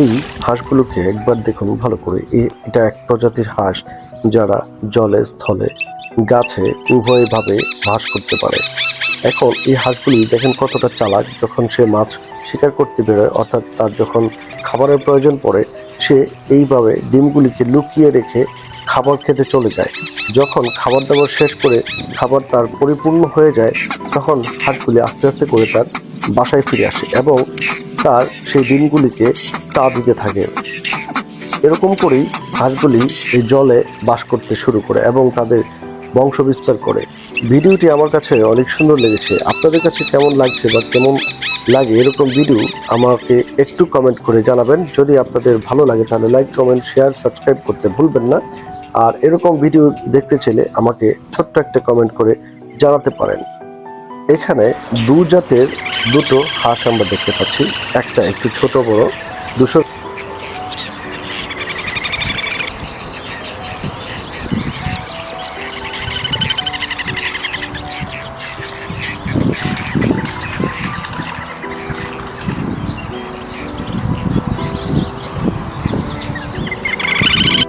এই হাঁসগুলোকে একবার দেখুন ভালো করে। এটা এক প্রজাতির হাঁস যারা জলে, স্থলে, গাছে উভয়ভাবে বাস করতে পারে। এখন এই হাঁসগুলি দেখেন কতটা চালাক। যখন সে মাছ শিকার করতে বেরোয়, অর্থাৎ তার যখন খাবারের প্রয়োজন পড়ে, সে এইভাবে ডিমগুলিকে লুকিয়ে রেখে খাবার খেতে চলে যায়। যখন খাবার দাবার শেষ করে খাবার তার পরিপূর্ণ হয়ে যায়, তখন হাঁসগুলি আস্তে আস্তে করে তার বাসায় ফিরে আসে এবং তার সেই ডিমগুলিকে তা দিতে থাকে। এরকম করেই হাঁসগুলি এই জলে বাস করতে শুরু করে এবং তাদের বংশ বিস্তার করে। ভিডিওটি আমার কাছে অনেক সুন্দর লেগেছে। আপনাদের কাছে কেমন লাগছে বা কেমন লাগে এরকম ভিডিও আমাকে একটু কমেন্ট করে জানাবেন। যদি আপনাদের ভালো লাগে তাহলে লাইক, কমেন্ট, শেয়ার, সাবস্ক্রাইব করতে ভুলবেন না। আর এরকম ভিডিও দেখতে চাইলে আমাকে ছোট্ট একটা কমেন্ট করে জানাতে পারেন। এখানে দু জাতের দুটো হাঁস আমরা দেখতে পাচ্ছি, একটা একটু ছোট বড়, দুশো